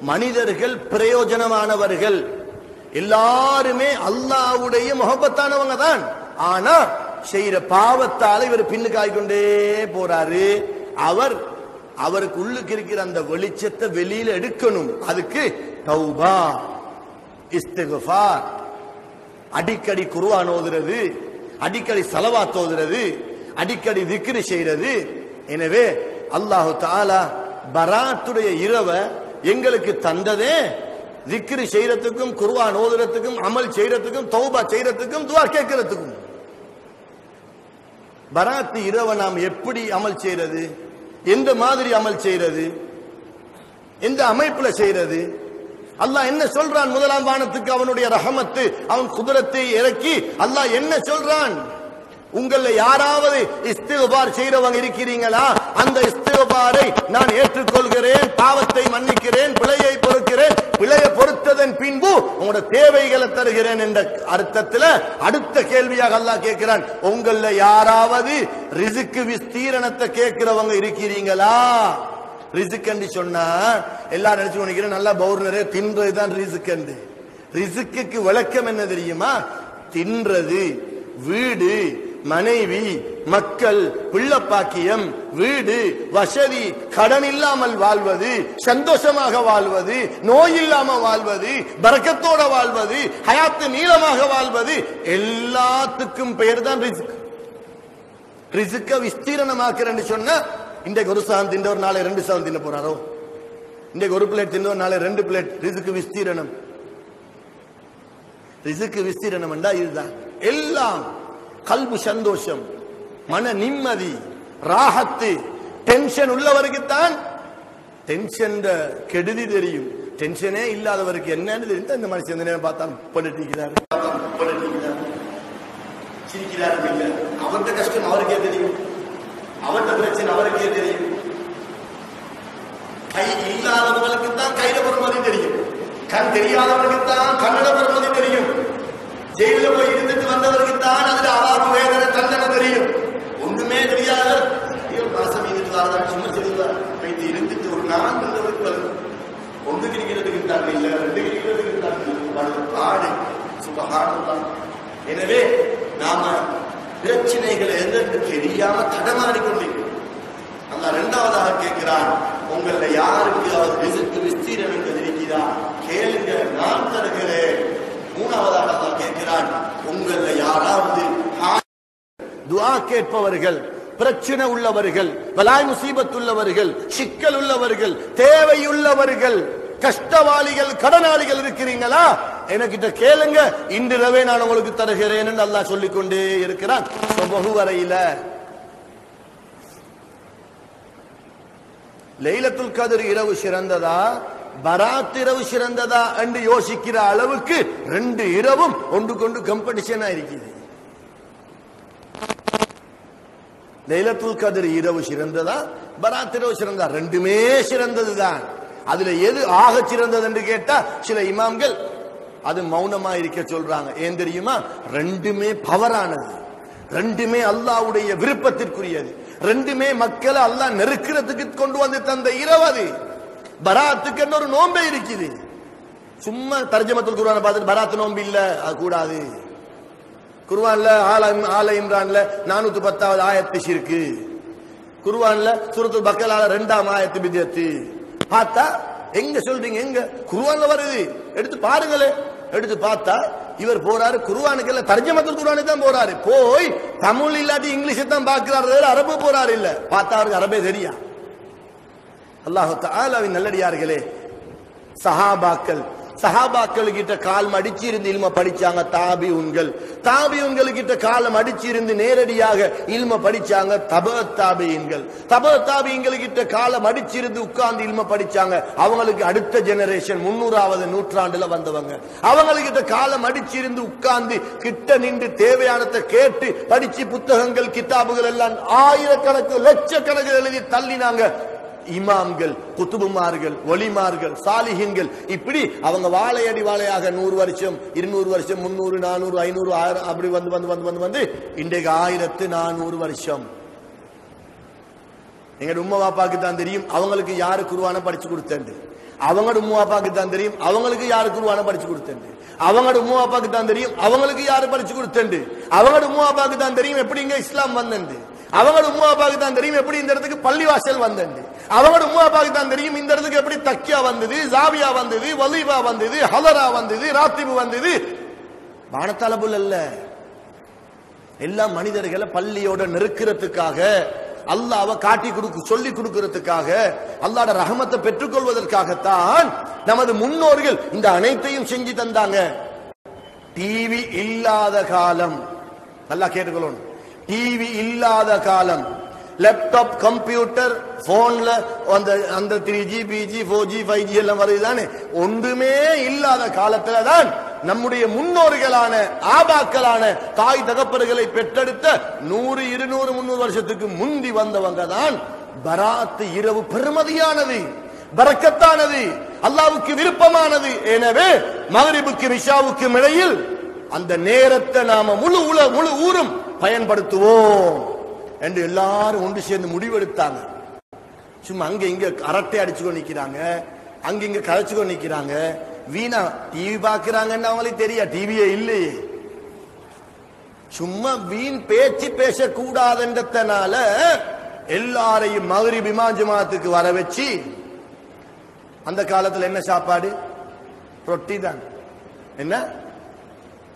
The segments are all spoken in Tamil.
மனிதர்கள் பிரயோஜனமானவர்கள் எல்லாருமே அல்லாஹ்வுடைய முஹப்பத்தானவங்க தான். ஆனா செய்யற பாவத்தால இவர் பின்னுக்காய்க்கொண்டே போறாரு. அவருக்கு உள்ளுக்கு இருக்கிற அந்த வெளிச்சத்தை வெளியில எடுக்கணும். அதுக்கு தௌபா, இஸ்திக்ஃபார், அடிக்கடி குர்ஆன் ஓதுறது, அடிக்கடி ஸலவாத் ஓதுறது, அடிக்கடி திக்ர் செய்யறது. எனவே அல்லாஹ் தஆலா பராத்துடைய இரவை எங்களுக்கு தந்ததே திக்ர் செய்யறதுக்கும், குர்ஆன் ஓதுறதுக்கும், அமல் செய்யறதுக்கும், தௌபா செய்யறதுக்கும், துஆ கேட்கறதுக்கும். பராத்து இரவை நாம் எப்படி அமல் செய்யறது, எந்த மாதிரி அமல் செய்யறது, எந்த அமைப்புல செய்யறது? அல்லாஹ் என்ன சொல்றான்? முதலாம் வானத்துக்கு அவனுடைய ரஹமத்து, அவன் குதிரத்தை இறக்கி அல்லாஹ் என்ன சொல்றான்? உங்கள யாராவது இஸ்திக்பார் செய்றவங்க இருக்கிறீங்களா? அந்த இஸ்திக்பாரை நான் ஏற்றுக்கொள்கிறேன், பாவத்தை மன்னிக்கிறேன், பிழையை பொறுக்கிறேன், பிழையை பொறுத்ததன் பின்பு உங்களோட தேவைகளை தருகிறேன் என்ற அர்த்தத்தில் அடுத்த கேள்வியாக அல்லாஹ் கேட்கிறான், உங்கள யாராவது ரிஸ்க் விஸ்தீரணத்தை கேட்கிறவங்க இருக்கிறீங்களா? ரிஸ்க் என்று சொன்னா எல்லாரும் நினைச்சு நினைக்கிறேன் நல்லா பௌர்ணரே தின்றதுதான் ரிஸ்க் என்று. ரிஸ்க்கு விளக்கம் என்ன தெரியுமா? தின்றது, வீடு, மனைவி, மக்கள், பிள்ளப்பாக்கியம், வீடு, வசதி, கடன் இல்லாமல் வாழ்வது, சந்தோஷமாக வாழ்வது, நோய் இல்லாம வாழ்வது, பரக்கத்தோட வாழ்வது, ஹயாத்து நீளமாக வாழ்வது, எல்லாத்துக்கும் பெயர் தான் ரிஸ்க். ரிஸ்க விஸ்தீரணமாக்குறேன்னு சொன்னா இன்றைக்கு ஒரு சாதம் தின்றவர் நாளை 2 சாதம் தின்ன போறாரோ? இன்றைக்கு ஒரு பிளேட் தின்றவர் நாளை 2 பிளேட். ரிஸ்க் விஸ்தீரணம். ரிஸ்க் விஸ்தீரணம் என்றா இதுதான். எல்லாம் கல்பு சந்தோஷம், மன நிம்மதி, ராஹத்து. டென்ஷன் உள்ளவருக்கு தான் டென்ஷன் கெடுதி தெரியும். டென்ஷனே இல்லாதவருக்கு என்னன்னு தெரியும். இந்த மாதிரி சிந்தனை பார்த்தாலும் பண்ணிக்கிறார், அவர்கிட்ட கஷ்டம் அவருக்கே தெரியும், அவர்கிட்ட பிரச்சனை அவருக்கே தெரியும். கை இல்லாதவர்களுக்கு தான் கையில பெறுமதி தெரியும், கண் தெரியாதவர்களுக்கு தான் கண்ணட பெறுமதி தெரியும், ஜெயில போய் இருந்துட்டு வந்தவருக்கு தான் அதுல அவாபு வேதனை தண்டனை தெரியும். ஒண்ணுமே தெரியாத மாசம் இருந்துட்டு வரதான் சும்மா சொல்லுவார், வைத்து இருந்துட்டு ஒரு நாள் வந்தவருக்கு வருது. ஒன்று கிரிக்கிறதுக்கு தான் இல்லை, 2 கிரிக்கிறதுக்கு தான் பாடு சுபகாரம். எனவே நாம பிரச்சனைகளை எதற்கு தெரியாம தடமாறிக்கொண்டிருக்கிறோம். அல்ல 2வதாக கேட்கிறான், உங்கள யாருக்கு அவர் ரிஸ்க் விஸ்தீரணம் இருக்கிறா கேளுங்க, நான் தருகிறேன். 3வதாக அல்லாஹ் கேட்கிறான், உங்கள யாராவது துஆ கேட்பவர்கள், பிரச்சனை உள்ளவர்கள், பலாய் முசீபத் உள்ளவர்கள், சிக்கல் உள்ளவர்கள், தேவை உள்ளவர்கள், கஷ்டவாளிகள், கடனாளிகள் இருக்கிறீங்களா? எனக்கிட்ட கேளுங்க, இன்றிரவே நான் உங்களுக்கு தருகிறேன் என்று அல்லாஹ் சொல்லிக்கொண்டே இருக்கிறான். வரையில லைலத்துல் கத்ர் இரவு சிறந்ததா, பராத் இரவு சிறந்ததா என்று யோசிக்கிற அளவுக்கு 2 இரவும் ஒன்று கொண்டு காம்படிஷனா இருக்குது. லைலத்துல் கத்ர் இரவு சிறந்ததா, பராத் இரவு சிறந்ததா? 2மே சிறந்ததுதான். அதுல எது ஆக சிறந்தது என்று கேட்டா சில இமாம்கள் அது மௌனமா இருக்க சொல்றாங்க. ஏன் தெரியுமா? 2மே பவரானது, 2மே அல்லாஹ்வுடைய விருப்பத்திற்குரியது, 2மே மக்களை அல்லாஹ் நெருக்கிறதுக்கு கொண்டு வந்து தந்த இரவு அது. பராத்துக்கு ஒரு நோம்பே இருக்குது. சும்மா தர்ஜமத்துல் குர்ஆனை பார்த்துட்டு பராத் நோம்பு இல்ல, அது கூடாது. குர்ஆன்ல ஆல இம்ரான்ல 410வது ஆயத்து ஷிர்கு, குர்ஆன்ல சூரத்துல் பக்கரால 2ஆம் ஆயத்து பித்அத். பார்த்தா எங்க சொல்றீங்க? எங்க குர்ஆன்ல வருது, எடுத்து பாருங்களே. எடுத்து பார்த்தா இவர் போறாரு குர்ஆனுக்கு இல்ல, தர்ஜமத்துல் குர்ஆனுக்கு தான் போறாரு. போய் தமிழ் இல்லாட்டி இங்கிலீஷ் தான் பார்க்கிறாரு, அரபு போறாரு இல்ல. பார்த்தா அவருக்கு அரபே தெரியா. அல்லாஹ் தஆலாவின் நல்லடியார்களே, சஹாபாக்கள் கிட்ட காலம் அடிச்சு இருந்து இல்ம படிச்சாங்க தாபிஊன்கள். தாபிஊன்கிட்ட காலம் அடிச்சு இருந்து நேரடியாக இல்ம படிச்சாங்க தபஅத்தாபீன்கள். தபஅத்தாபீன்கள் கிட்ட காலம் அடிச்சு இருந்து உட்கார்ந்து இல்ம படிச்சாங்க. அவங்களுக்கு அடுத்த ஜெனரேஷன் 300வது நூற்றாண்டுல வந்தவங்க. அவங்ககிட்ட காலம் அடிச்சு இருந்து உட்கார்ந்து கிட்ட நின்று தேவையானதை கேட்டு படிச்சு புத்தகங்கள் கிதாபுகள் எல்லாம் ஆயிரக்கணக்கு லட்சக்கணக்கில் எழுதி தள்ளினாங்க. இமாம்கள், குத்துபுமார்கள், ஒலிமார்கள், சாலிஹின்கள், இப்படி அவங்க வாழையடி வாழையாக 100 வருஷம், 200 வருஷம், 300, 400, 500, 1000 அப்படி வந்து இன்றைக்கு 1400 வருஷம். எங்க உம்மா பாப்பாக்கு தான் தெரியும் அவங்களுக்கு யாரு குர்ஆனை படிச்சு கொடுத்தேன். அவங்களோட உம்மா அப்பாக்கு தான் தெரியும் அவங்களுக்கு யாரு குர்ஆனை படிச்சு கொடுத்தேன். அவங்களோட உம்மா அப்பாக்கு தான் தெரியும் அவங்களுக்கு யாரு படிச்சு கொடுத்தேன். அவங்களோட உம்மா அப்பாக்கு தான் தெரியும் எப்படி இங்க இஸ்லாம் வந்தேன். அவங்களோட உம்மா அப்பாக்கு தான் தெரியும் எப்படி இந்த இடத்துக்கு பள்ளிவாசல் வந்தேன். அவங்களோட உம்மா அப்பாக்கு தான் தெரியும் இந்த இடத்துக்கு எப்படி தக்கியா வந்தது, ஜாவியா வந்தது, வலீபா வந்தது, ஹலரா வந்தது, ராத்திபு வந்தது. வானத்தளபுல் அல்ல, எல்லா மனிதர்களை பள்ளியோட நெருக்கிறதுக்காக, அல்லாஹ்வை காட்டி கொடுக்க சொல்லி கொடுக்கிறதுக்காக, அல்லாஹ்வோட ரஹமத்தை பெற்றுக்கொள்வதற்காகத்தான் நமது முன்னோர்கள் இந்த அனைத்தையும் செஞ்சு தந்தாங்க. டிவி இல்லாத காலம், நல்லா கேட்டுக்கொள்ளணும், டிவி இல்லாத காலம், லேப்டாப், கம்ப்யூட்டர், போன்ல அந்த 3G, 3G, 4G, 5G எல்லாம் வருதுதானே, ஒன்றுமே இல்லாத காலத்துல தான் நம்முடைய முன்னோர்களான ஆபாக்களான தாய் தகப்பர்களை பெற்றெடுத்த 100, 200, 300 வருஷத்துக்கு முந்தி வந்தவங்க தான் பராத் இரவு பெருமதியானது, பரக்கத்தானது, அல்லாஹ்வுக்கு விருப்பமானது. எனவே மக்ரிபுக்கு இஷாவுக்கு இடையில் அந்த நேரத்தை நாம முழு ஊரும் பயன்படுத்துவோம் என்று எல்லாரும் ஒன்று சேர்ந்து முடிவெடுத்தாங்க. சும்மா அங்க இங்க அரட்டை அடிச்சுக்கொண்டு நிக்கிறாங்க, அங்க இங்க கதைச்சுக்கொண்டு நிக்கிறாங்க. வீணா டிவி பாக்குறாங்கன்னு அவங்களுக்கு தெரியா, டிவியே இல்லையே. சும்மா வீண் பேச்சு பேசக்கூடாதுன்றதுனால எல்லாரையும் மக்ரிப் இமாம் ஜமாத்துக்கு வர வச்சு, அந்த காலத்துல என்ன சாப்பாடு? ரொட்டி தான். என்ன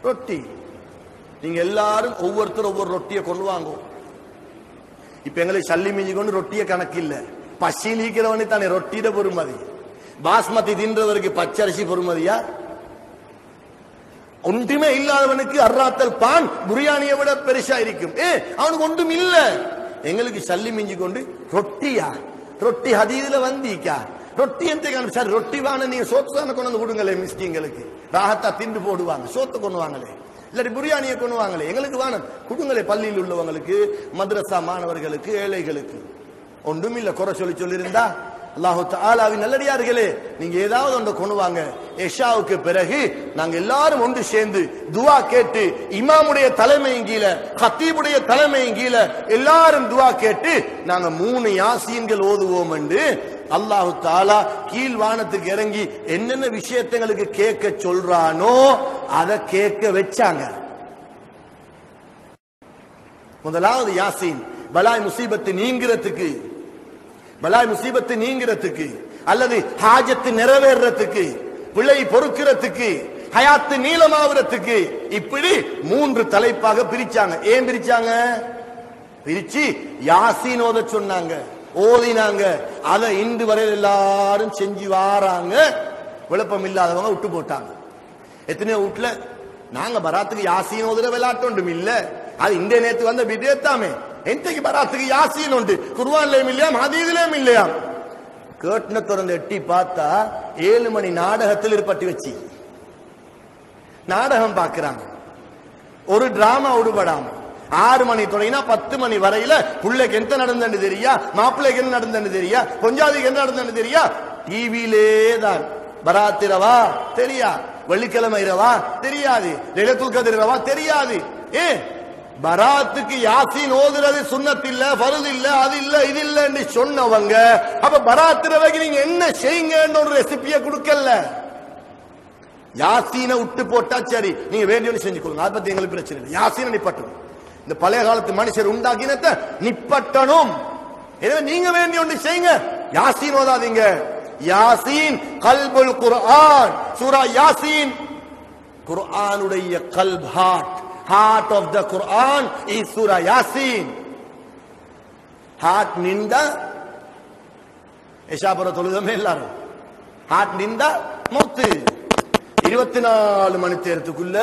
ரொட்டி? நீங்க எல்லாரும் ஒவ்வொருத்தரும் ஒவ்வொரு ரொட்டியை கொண்டு வாங்க. இப்ப எங்களுக்கு சல்லி மிஞ்சி கொண்டு ரொட்டிய கணக்கு இல்ல, பசி நீக்கிறவனே தானே ரொட்டியிட பொறுமதி. பாஸ்மதி தின்றவருக்கு பச்சரிசி பொறுமதியா? ஒன்றுமே இல்லாதவனுக்கு அர்ராத்தல் பான் பிரியாணியை விட பெருசா இருக்கும். அவனுக்கு ஒன்றும் இல்ல. எங்களுக்கு சல்லி மிஞ்சி கொண்டு ரொட்டியா? ரொட்டி ஹதீதுல வந்தீக்கா? ரொட்டி எந்த சார் ரொட்டி வாங்க, நீங்க சோத்து தானே கொண்டு வந்து கொடுங்களே, மிஸ்கிங்களுக்கு ராகத்தா திண்டு போடுவாங்க. சோத்து கொண்டு வாங்களே, இல்லாட்டி பிரியாணியை கொண்டு வாங்களே, எங்களுக்கு வேணும் கொடுங்களே. பள்ளியில் உள்ளவங்களுக்கு, மദ്രസா மாணவர்களுக்கு, ஏழைகளுக்கு. ஒன்றும் இல்ல, குறை சொல்லி இருந்தா அல்லாஹ் தஆலாவின் நல்லடியார்களே, நீங்க ஏதாவது ஒன்று கொண்டு வாங்க. இஷாவுக்கு பிறகு நாங்க எல்லாரும் ஒன்று சேர்ந்து துஆ கேட்டு, இமாமுடைய தலைமையின் கீழ, கத்தீபுடைய தலைமையின் கீழ எல்லாரும் துஆ கேட்டு நாங்க 3 யாசீன்கள் ஓதுவோம் என்று அல்லாஹ் தஆலா கீழ் வானத்துக்கு இறங்கி என்னென்ன விஷயங்களுக்கு கேட்க சொல்றானோ அதை கேட்க வச்சாங்க. முதலாவது யாசீன் பலாய் முசீபத்து நீங்கிறதுக்கு, பலாய் முசீபத்து நீங்கிறதுக்கு, அல்லது ஹாஜத்து நிறைவேறதுக்கு, பிழை பொறுக்கிறதுக்கு, ஹயாத்து நீளமாவதுக்கு, இப்படி 3 தலைப்பாக பிரிச்சாங்க. ஏன் பிரிச்சாங்க? பிரிச்சு யாசீன் ஓத சொன்னாங்க, ஓதினாங்க. அதை இன்று வரை எல்லாரும் செஞ்சு வாராங்க. விளப்பம் இல்லாதவங்க விட்டு போட்டாங்க. எத்தனையோ வீட்டுல நாங்க பராத்துக்கு யாசீன் ஓதுற விளையாட்டு ஒன்றும் இல்ல, அது இந்த நேரத்து வந்த விதேத்தாமே. எந்தைக்கு பராத்துக்கு யாசீன் உண்டு, குர்ஆன்லயும் இல்லையா, ஹதீஸ்லயும் இல்லையா? கேட்ன திறந்து எட்டி பார்த்தா 7 மணி நாடகத்தில் ஏற்பட்டு வச்சு நாடகம் பாக்குறாங்க. ஒரு டிராமா உடுபடாம 6 மணி தொடங்கினா 10 மணி வரையில புள்ளைக்கு என்ன நடந்தது தெரியா, மாப்பிள்ளைக்கு என்ன நடந்தது தெரியா, கொஞ்சாதிக்கு என்ன நடந்தது தெரியா, டிவியிலே தான். பராத் இரவா தெரியா, வெள்ளிக்கிழமை இரவா தெரியாது, லைலத்துல் கத்ர் இரவா தெரியாது. பராத்துக்கு யாசீன் ஓதுறது சுன்னத் இல்ல, ஃபர்து இல்ல, அது இல்ல, இது இல்ல என்று சொன்னவங்க அப்ப பராத் இரவைக்கு நீங்க என்ன செய்யுங்கன்னு ஒரு ரெசிபியை கொடுக்கல. யாசீனை விட்டு போட்டா சரி, நீங்க வேண்டிய செஞ்சு கொடுங்க, அதை பத்தி எங்களுக்கு பிரச்சனை இல்லை. யாசீனை நிப்பட்டணும். இந்த பழைய காலத்து மனுஷர் உண்டாக்கினத்தை நிப்பட்டணும். எனவே நீங்க வேண்டிய ஒன்று செய்யுங்க, யாசீன் ஓதாதீங்க. யாசீன் கல்புல் குர்ஆன், சூரா யாசீன் குர்ஆனுடைய கல்ப், heart of the Quran is Surah Yasin. heart ninda எஷாபுர தொழுதமே எல்லாரும் heart ninda மௌத்து. 24 மணி நேரத்துக்குள்ள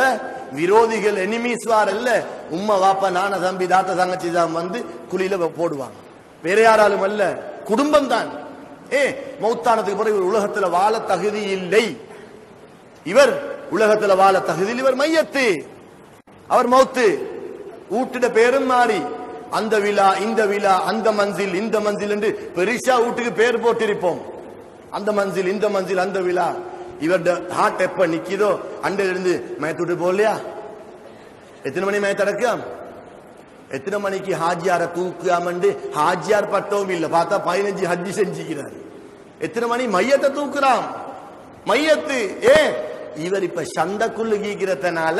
விரோதிகள், எனிமீஸ் வாரல்ல, உம்மா வாப்பா நான தம்பி தாத்தா தங்கச்சி தான் வந்து குழியில போடுவாங்க. வேற யாராலும் அல்ல, குடும்பம் தான். மௌத்தானதுக்கு பிறகு இவர் உலகத்துல வாழ தகுதி இல்லை, இவர் உலகத்துல வாழ தகுதி, இவர் மையத்து, அவர் மௌத்து. வீட்டுட பேரும் மாறி அந்த விழா இந்த விழா, அந்த மன்சில் இந்த மன்சில் என்று பெரிசா வீட்டுக்கு பேர் போட்டிருப்போம். அந்த மன்சில் இந்த மன்சில் அந்த விழா. இவருடைய ஹார்ட் எப்ப நிக்கிதோ அண்டையில இருந்து மயத்துட்டு போகலையா? எத்தனை மணி மயத்தடக்கம், எத்தனை மணிக்கு ஹாஜியார தூக்காமண்டு ஹாஜியார் பட்டவும் இல்லை, பார்த்தா 15 ஹஜ்ஜி செஞ்சுக்கிறார். எத்தனை மணி மையத்தை தூக்குறான் மையத்து இவர் இப்ப சந்தக்குள்ளு கீக்கிறதுனால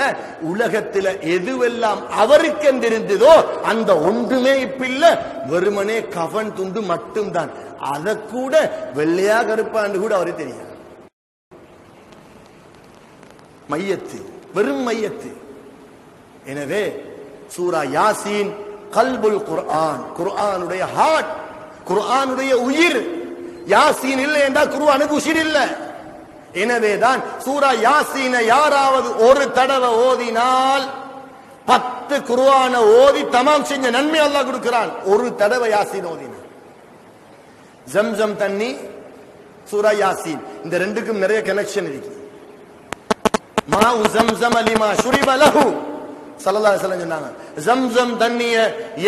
உலகத்துல எதுவெல்லாம் அவருக்கு இருந்ததோ அந்த ஒன்றுமே இப்ப இல்ல, வெறுமனே கவன் துண்டு மட்டும்தான். அத கூட வெள்ளையா கருப்பாண்டு கூட அவருக்கு தெரியாது. மையத்து, வெறும் மையத்து. எனவே சூரா யாசீன் கல்புல் குர்ஆன், குர்ஆனுடைய ஹார்ட், குர்ஆனுடைய உயிர். யாசீன் இல்லை என்றால் குர்ஆனுக்கு உயிர் இல்லை. எனவேதான் சூரா யாசீனை யாராவது ஒரு தடவை ஓதினால் 10 குர்ஆனை ஓதி தமாம் செஞ்ச நன்மை அல்லாஹ் கொடுக்கிறான். ஒரு தடவை யாசீன் ஓதினார். ஜம்சம் தண்ணி, சூரா யாசீன், இந்த ரெண்டுக்கும் நிறைய கனெக்ஷன் இருக்கு. மாஉ ஜம்சம் லிமா ஷுரிப லஹு ஸல்லல்லாஹு அலைஹி வஸல்லம் சொன்னாங்க, ஜம்சம் தண்ணிய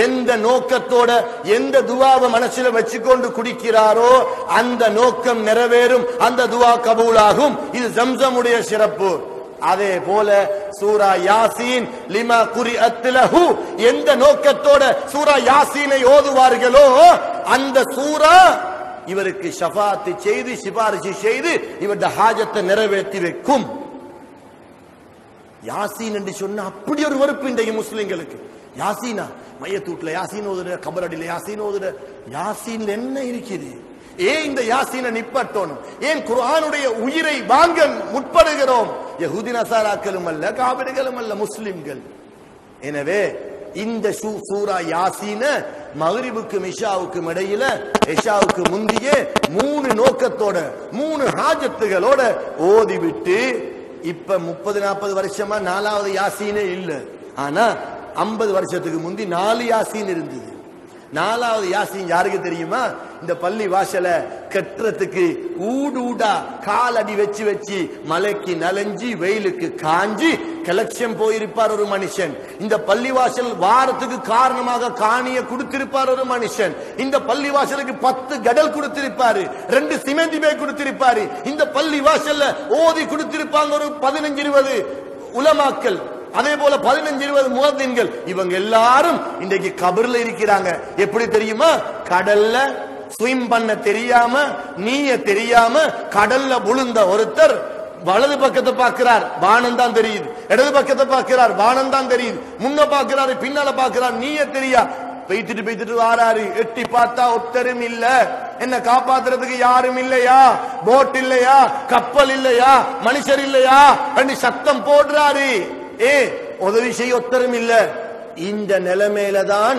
எந்த நோக்கத்தோட எந்த துஆவை மனசுல வச்சுக்கொண்டு குடிக்கிறாரோ அந்த நோக்கம் நிறைவேறும், அந்த துஆ கபூலாகும். இது ஜம்சமுடைய சிறப்பு. அதே போல சூரா யாசீன் லிமா குரிஅத் லஹு, எந்த நோக்கத்தோட சூரா யாசீனை ஓதுவார்களோ அந்த சூரா இவருக்கு ஷஃபாத் செய்து சிபாரிசு செய்து இவருடைய ஹாஜத்தை நிறைவேற்றி வைக்கும். யாசீன் என்று சொன்ன அப்படி ஒரு வெறுப்பு இன்றைக்கு முஸ்லிம்களுக்கு. யாசீனா, மையத்தூட்ல யாசீன் ஓதுற, கபரடியில யாசீன் ஓதுற, யாசீன்ல என்ன இருக்குது? ஏன் இந்த யாசீனை நிப்பட்டோனும்? ஏன் குர்ஆனுடைய உயிரை வாங்க முற்படுகிறோம்? யஹூதி நசாராக்களும் அல்ல, காபிர்களும் அல்ல, முஸ்லிம்கள். எனவே இந்த சூரா யாசீன மக்ரிபுக்கும் இஷாவுக்கும் இடையில, இஷாவுக்கு முந்திய 3 நோக்கத்தோட 3 ஹாஜத்துகளோட ஓதிவிட்டு, இப்ப 30-40 வருஷமா 4வது யாசீனே இல்ல. ஆனா 50 வருஷத்துக்கு முந்தி 4 யாசீன் இருந்தது. 4வது யாசீன் யாருக்கு தெரியுமா? இந்த பள்ளி வாசல கட்டுறதுக்கு ஊடா காலடி வச்சு வச்சு மலைக்கு நலஞ்சி வெயிலுக்கு காஞ்சி கலெக்ஷன் போயிருப்பார் ஒரு மனுஷன். இந்த பள்ளிவாசல் வாரத்துக்கு காரணமாக காணிய கொடுத்திருப்பார் ஒரு மனுஷன். இந்த பள்ளிவாசலுக்கு 10 கடல் கொடுத்திருப்பாரு, 2 சிமெண்ட் பேக் கொடுத்திருப்பாரு. இந்த பள்ளிவாசல்ல ஓதி கொடுத்திருப்பாங்க ஒரு 15-20 உலமாக்கள். அதே போல 15-20 முஅத்தின்கள். இவங்க எல்லாரும் இன்றைக்கு கபர்ல இருக்கிறாங்க. எப்படி தெரியுமா? கடல்ல ஸ்விம் பண்ண தெரியாம, நீய தெரியாம கடல்ல விழுந்த ஒருத்தர் வலது பக்கத்தை பார்க்கிறார், வானம் தான் தெரியுது. இடது பக்கத்தை பார்க்கிறார், வானம் தான் தெரியுது. முன்ன பார்க்கிறாரு, பின்னால பார்க்கிறார், நீய தெரியா. பெய்த்துட்டு வாராரு. எட்டி பார்த்தா ஒருத்தரும் இல்ல. என்ன காப்பாத்துறதுக்கு யாரும் இல்லையா? போட் இல்லையா? கப்பல் இல்லையா? மனுஷர் இல்லையா? சத்தம் போடுறாரு. உதவி செய்ய ஒத்தரும் இல்ல. இந்த நிலைமையில தான்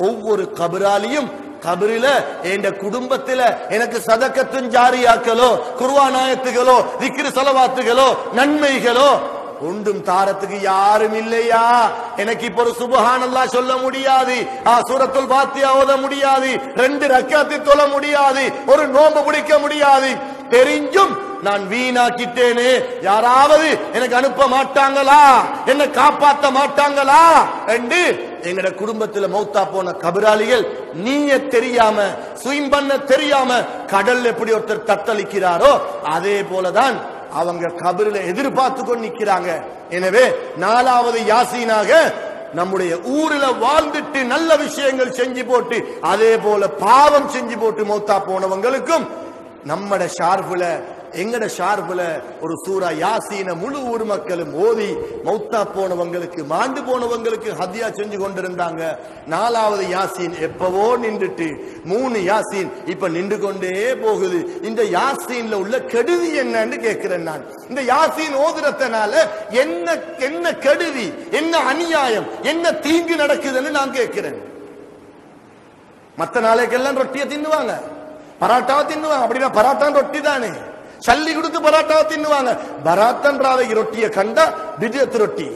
ஒவ்வொரு கபராலியும் கபரில என் குடும்பத்தில எனக்கு சதக்கத்தும் ஜாரியாக்களோ, குர்ஆன் ஆயத்துகளோ, திக்ர் ஸலவாத்துகளோ, நன்மைகளோ ஒன்றும் தாரத்துக்கு யாரும் இல்லையா? எனக்கு இப்ப ஒரு சுப்ஹானல்லாஹ் சொல்ல முடியாது, சூரத்துல் ஃபாத்திஹா ஓத முடியாது, 2 ரக்காத்து தொழ முடியாது, ஒரு நோன்பு பிடிக்க முடியாது. தெரிஞ்சும் நான் வீணாக்கிட்டேனே, யாராவது எனக்கு அனுப்ப மாட்டாங்களா, என்ன காப்பாற்ற மாட்டாங்களா என்று எங்கட குடும்பத்துல மௌத்தா போன கபராளிகள் நீய தெரியாம, ஸ்விம் பண்ண தெரியாம கடல் எப்படி ஒருத்தர் தத்தளிக்கிறாரோ அதே போலதான் அவங்க கபரில எதிர்பார்த்து கொண்டு நிக்கிறாங்க. எனவே 4வது யாசீனாக நம்முடைய ஊரில் வாழ்ந்துட்டு நல்ல விஷயங்கள் செஞ்சு போட்டு அதே போல பாவம் செஞ்சு போட்டு மௌத்தா போனவங்களுக்கும் நம்மட ஷார்புல, எங்கட ஷார்புல ஒரு சூரா யாசீன முழு ஊர் மக்களும் ஓதி மௌத்தா போனவங்களுக்கு, மாண்டு போனவங்களுக்கு ஹதியா செஞ்சு கொண்டிருந்தாங்க. 4வது யாசீன் எப்பவோ நின்றுட்டு 3 யாசீன் இப்ப நின்று கொண்டே போகுது. இந்த யாசீன்ல உள்ள கெடுதி என்னன்னு கேட்கிறேன் நான். இந்த யாசீன் ஓதுறதுனால என்ன என்ன கெடுதி, என்ன அநியாயம், என்ன தீங்கு நடக்குதுன்னு நான் கேட்கிறேன். மற்ற நாளைக்கெல்லாம் ரொட்டியை தின்னுவாங்க, பராட்டாவை தின்னுவாங்க. அப்படின்னா பராட்டான் ரொட்டி தானே, சல்லி கொடுத்து பராட்டாவை தின்னுவாங்க. பராத்தன் ராவைக்கு ரொட்டியை கண்டா பிதியத்து ரொட்டி.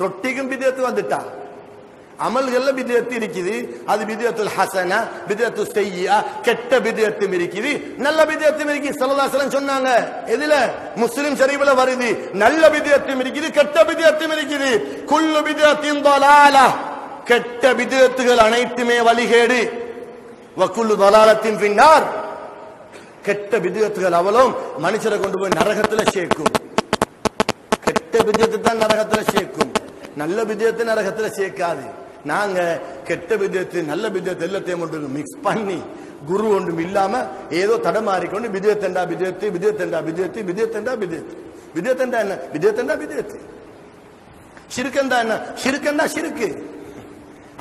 ரொட்டிக்கும் பிதியத்து வந்துட்டா. அமல்கள்ல பிதியத்து இருக்குது. அது பிதியத்துல் ஹசனா, பிதியத்து செய்யா, கெட்ட பிதியத்தும் இருக்குது, நல்ல பிதியத்தும் இருக்குது. ஸல்லல்லாஹு அலைஹி வஸல்லம் சொன்னாங்க. எதுல? முஸ்லிம் ஷரீஃப்ல வருது. நல்ல பிதியத்தும் இருக்குது, கெட்ட பிதியத்தும் இருக்குது. குல்லு பிதியத்தின் ضلاலா, கெட்ட பிதியத்துகள் அனைத்துமே வழிகேடு. வகுல்லு ضلالத்தின் பின்னார், கெட்ட பிதியத்துகள் அவளும் மனுஷரை கொண்டு போய் நரகத்துல சேர்க்கும். கெட்ட பிதியத்து தான் நரகத்துல சேர்க்கும், நல்ல பிதியத்தை நரகத்துல சேர்க்காது. நாங்க கெட்ட பிதியத்து நல்ல பிதியத்து எல்லாத்தையும் கொண்டு மிக்ஸ் பண்ணி குரு ஒன்றும் இல்லாம ஏதோ தடமாறிக்கொண்டு பிதத்தண்டா பிதத்து பிதத்தண்டா பிதத்து பிதத்தண்டா பிதத்து பிதத்தண்டா என்ன பிதத்தண்டா பிதத்து ஷிர்கண்டா என்ன ஷிர்கண்டா ஷிர்கு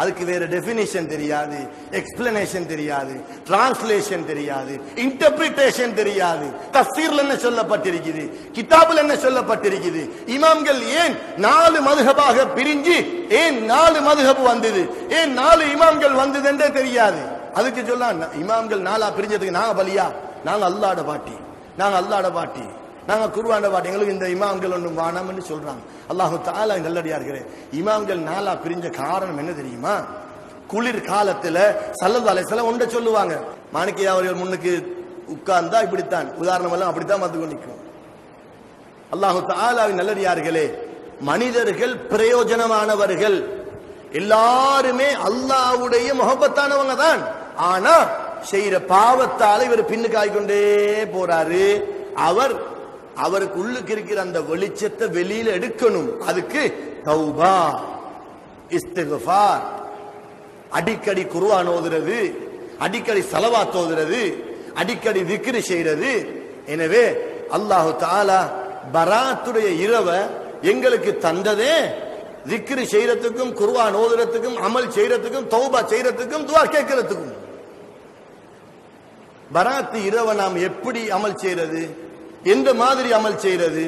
அதுக்கு வேற டெஃபினிஷன் தெரியாது, எக்ஸ்பிளனேஷன் தெரியாது, டிரான்ஸ்லேஷன் தெரியாது, இன்டர்பிரிட்டேஷன் தெரியாது. தஃசீர்ல என்ன சொல்லப்பட்டிருக்குது, கிதாபுல என்ன சொல்லப்பட்டிருக்குது, இமாம்கள் ஏன் 4 மதுஹபாக பிரிஞ்சு ஏன் 4 மதுஹப் வந்தது, ஏன் 4 இமாம்கள் வந்ததுன்றே தெரியாது. அதுக்கு சொல்ல இமாம்கள் 4 பிரிஞ்சதுக்கு நாங்க பலியா, நாங்க அல்லாஹ்ட பாட்டி, நாங்க அல்லாஹ்ட பாட்டி, நாங்க குர்ஆன்ட பாட்டி, எங்களுக்கு இந்த இமாம்கள் ஒன்றும் வானாம்னு சொல்றாங்க. அல்லாஹு தஆலா நல்லடியார்களே, இமாம்கள் 4 பிரிஞ்ச காரணம் என்ன தெரியுமா? குளிர் காலத்துல ஸல்லல்லாஹு அலைஹி வஸல்லம் ஒன்றை சொல்லுவாங்க, மாணிக்கையா அவர்கள் முன்னுக்கு உட்கார்ந்தா இப்படித்தான், உதாரணம் எல்லாம் அப்படித்தான் வந்து கொண்டிருக்கும். அல்லாஹு தஆலாவின் நல்லடியார்களே, மனிதர்கள் பிரயோஜனமானவர்கள், எல்லாருமே அல்லாஹ்வுடைய முஹப்பத்தானவங்க தான். ஆனா செய்யற பாவத்தால இவர் பின்னுக்கு ஆயிக்கொண்டே போறாரு. அவருக்கு உள்ளுக்கு இருக்கிற அந்த வெளிச்சத்தை வெளியில எடுக்கணும். அதுக்கு தௌபா, இஸ்திக்ஃபார், அடிக்கடி குர்ஆன் ஓதுறது, அடிக்கடி ஸலவாத் ஓதுறது, அடிக்கடி திக்ர் செய்யறது. எனவே அல்லாஹு தஆலா பராத்துடைய இரவை எங்களுக்கு தந்ததே திக்ர் செய்யறதுக்கும், குர்ஆன் ஓதுறதுக்கும், அமல் செய்யறதுக்கும், தௌபா செய்யறதுக்கும், துஆ கேட்கறதுக்கும். பராத்து இரவை நாம் எப்படி அமல் செய்யறது, எந்த மாதிரி அமல் செய்யறது?